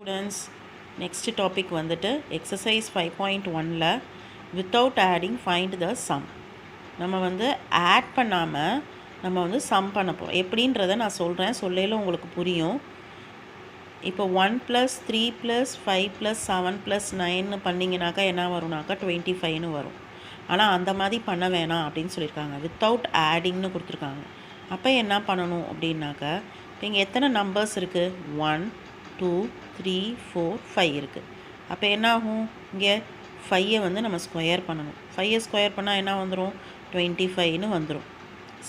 Students, next topic வந்துட்டு exercise 5.1ல without adding find the sum. நம்ம வந்து ஆட் பண்ணாமல் நம்ம வந்து சம் பண்ண போகிறோம். எப்படின்றத நான் சொல்கிறேன், சொல்லையில் உங்களுக்கு புரியும். இப்போ 1 + 3 + 5 + 7 + 9 பண்ணிங்கனாக்கா என்ன வரும்னாக்கா 25ன்னு வரும். ஆனால் அந்த மாதிரி பண்ண வேணாம் அப்படின்னு சொல்லியிருக்காங்க. வித்தவுட் ஆடிங்னு கொடுத்துருக்காங்க. அப்போ என்ன பண்ணணும் அப்படின்னாக்கா, இப்போ இங்கே எத்தனை நம்பர்ஸ் இருக்குது? 1 2 3 4 5 இருக்குது. அப்போ என்ன ஆகும்? இங்கே 5ஐ வந்து நம்ம ஸ்கொயர் பண்ணணும். 5ஐ ஸ்கொயர் பண்ணால் என்ன வந்துடும்? 25ன்னு வந்துடும்.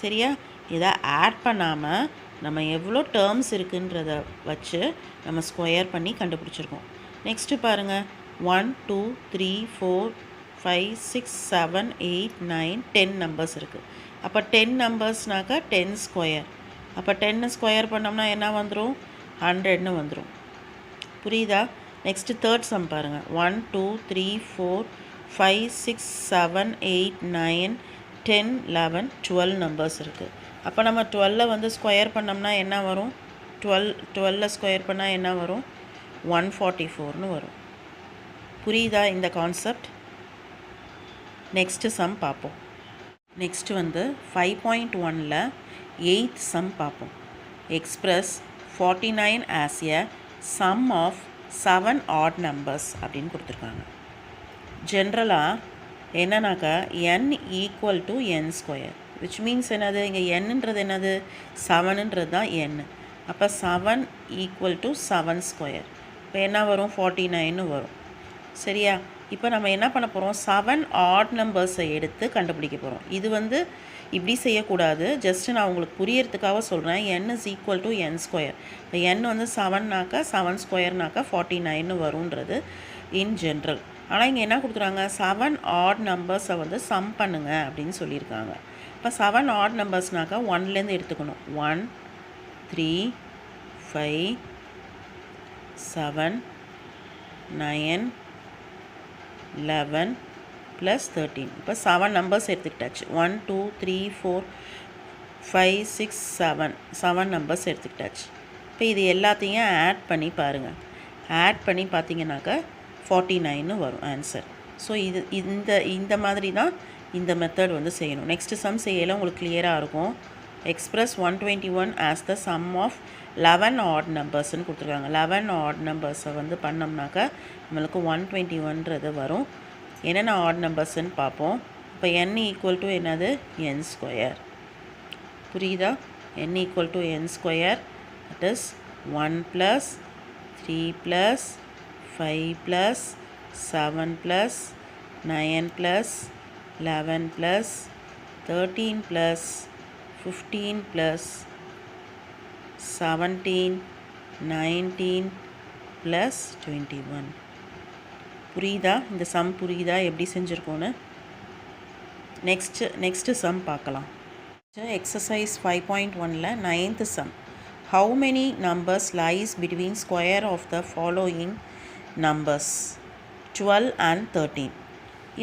சரியா? இதை ஆட் பண்ணாமல் நம்ம எவ்வளோ டேர்ம்ஸ் இருக்குன்றத வச்சு நம்ம ஸ்கொயர் பண்ணி கண்டுபிடிச்சிருக்கோம். நெக்ஸ்ட்டு பாருங்கள், 1 2 3 4 5 6 7 8 9 10 நம்பர்ஸ் இருக்குது. அப்போ 10 நம்பர்ஸ்னாக்கா 10 ஸ்கொயர். அப்போ 10 ஸ்கொயர் பண்ணோம்னா என்ன வந்துடும்? 100ன்னு வந்துடும். புரியுதா? நெக்ஸ்ட்டு தேர்ட் சம் பாருங்கள். 1 2 3 4 5 6 7 8 9 10 11 12 நம்பர்ஸ் இருக்குது. அப்போ நம்ம 12 வந்து ஸ்கொயர் பண்ணோம்னா என்ன வரும்? 12 ஸ்கொயர் பண்ணால் என்ன வரும்? 144ன்னு வரும். புரியுதா இந்த கான்செப்ட்? நெக்ஸ்ட்டு சம் பார்ப்போம். நெக்ஸ்ட்டு வந்து 5.1ல் 8th சம் பார்ப்போம். Express 49 as a sum of 7 odd numbers அப்படின்னு கொடுத்துருக்காங்க. ஜென்ரலாக என்னன்னாக்கா n = n², விச் மீன்ஸ் என்னது? இங்கே என்னன்றது என்னது? 7ன்றது தான் n. அப்போ 7 = 7². இப்போ என்ன வரும்? 49ன்னு வரும். சரியா? இப்போ நம்ம என்ன பண்ண போகிறோம்? 7 ஆட் நம்பர்ஸை எடுத்து கண்டுபிடிக்க போகிறோம். இது வந்து இப்படி செய்யக்கூடாது, ஜஸ்ட்டு நான் உங்களுக்கு புரியறதுக்காக சொல்கிறேன். n = n². இப்போ n வந்து 7னாக்கா 7²னாக்கா 49ன்னு வரும்ன்றது இன் ஜென்ரல். ஆனால் இங்கே என்ன கொடுக்குறாங்க? 7 ஆட் நம்பர்ஸை வந்து சம் பண்ணுங்க அப்படின்னு சொல்லியிருக்காங்க. இப்போ 7 ஆட் நம்பர்ஸ்னாக்கா 1லேருந்து எடுத்துக்கணும். 1 3 5 7 9 11 + 13. இப்போ 7 நம்பர்ஸ் எடுத்துக்கிட்டாச்சு. 1 2 3 4 5 6 7 நம்பர்ஸ் எடுத்துக்கிட்டாச்சு. இப்போ இது எல்லாத்தையும் ஆட் பண்ணி பாருங்கள். ஆட் பண்ணி பார்த்தீங்கன்னாக்கா 49ன்னு வரும் ஆன்சர். ஸோ இந்த மாதிரி தான் இந்த மெத்தட் வந்து செய்யணும். நெக்ஸ்ட்டு சம் செய்யல உங்களுக்கு கிளியராக இருக்கும். Express 121 as the sum of 11 odd நம்பர்ஸ்ன்னு கொடுத்துருக்காங்க. 11 ஆட் நம்பர்ஸை வந்து பண்ணோம்னாக்கா நம்மளுக்கு 121ன்றது வரும். என்னென்ன ஆட் நம்பர்ஸ்ன்னு பார்ப்போம். இப்போ n = என்னது? n². புரியுதா? n = n². That is 1 + 3 + 5 + 7 + 9 + 11 + 13 + 15 + 17 19 + 21. புரியுதா? இந்த சம் புரியுதா எப்படி செஞ்சுருக்கோன்னு? நெக்ஸ்ட்டு சம் பார்க்கலாம். எக்ஸசைஸ் 5.1ல் 9th sum. How many numbers lies between square of the following numbers 12 and 13.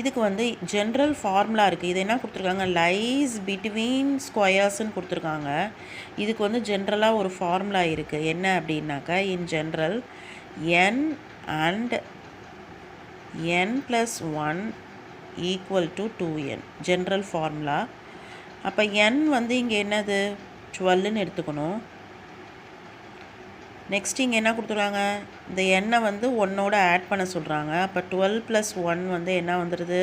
இதுக்கு வந்து ஜென்ரல் ஃபார்முலா இருக்குது. இது என்ன கொடுத்துருக்காங்க? லைஸ் பிட்வீன் ஸ்கொயர்ஸ்ன்னு கொடுத்துருக்காங்க. இதுக்கு வந்து ஜென்ரலாக ஒரு ஃபார்முலா இருக்குது. என்ன அப்படின்னாக்கா, in general n and n + 1 = 2n. General formula. அப்போ n வந்து இங்கே என்னது? 12ன்னு எடுத்துக்கணும். நெக்ஸ்ட் இங்கே என்ன கொடுத்துருக்காங்க? இந்த எண்ணை வந்து 1ஓட ஆட் பண்ண சொல்கிறாங்க. அப்போ 12 + 1 வந்து என்ன வந்துடுது?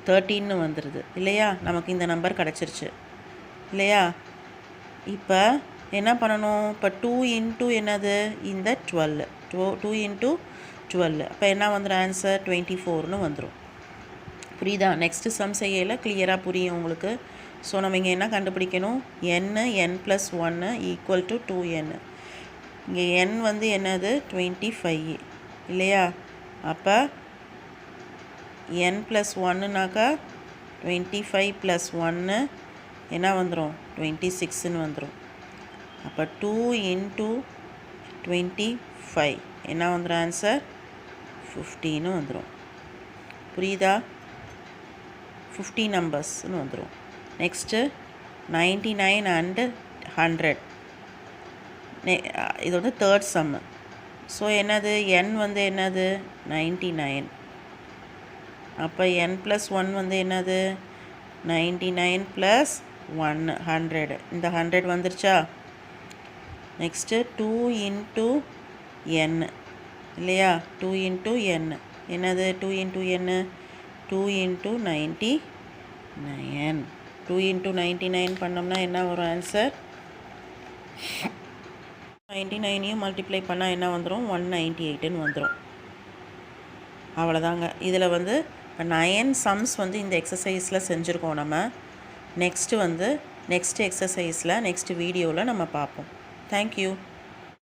13ன்னு வந்துடுது இல்லையா? நமக்கு இந்த நம்பர் கிடச்சிருச்சு இல்லையா? இப்போ என்ன பண்ணணும்? இப்போ 2 × என்னது? இந்த 12. 2 × 12. அப்போ என்ன வந்துடும்? ஆன்சர் 24ன்னு வந்துடும். புரியுதா? நெக்ஸ்ட்டு சம் செய்யலை கிளியராக புரியும் உங்களுக்கு. ஸோ நம்ம இங்கே என்ன கண்டுபிடிக்கணும்? n + 1 = 2n. இங்கே n வந்து என்னது? 25 இல்லையா? அப்போ n + 1னாக்கா 25 + 1 என்ன வந்துடும்? 26ன்னு வந்துடும். அப்போ 2 × 25 என்ன வந்துடும்? ஆன்சர் 50ன்னு வந்துடும். புரியுதா? 50 நம்பர்ஸ்ன்னு வந்துடும். Next 99 and 100. இது வந்து தேர்ட் சம்மு. ஸோ என்னது n வந்து என்னது 99. அப்போ n + 1 வந்து என்னது 99 + 1 100. இந்த 100 வந்துருச்சா? நெக்ஸ்ட்டு 2 × n இல்லையா? 2 × n என்னது 2 × n 2 × 99. 2 × 99 பண்ணோம்னா என்ன வரும் ஆன்சர்? 99ஐயும் மல்டிப்ளை பண்ணால் என்ன வந்துடும்? 198ன்னு வந்துடும். அவ்வளோதாங்க. இதில் வந்து 9 சம்ஸ் வந்து இந்த எக்ஸசைஸில் செஞ்சுருக்கோம் நம்ம. நெக்ஸ்ட்டு எக்ஸசைஸில் நெக்ஸ்ட் வீடியோவில் நம்ம பார்ப்போம். தேங்க்யூ.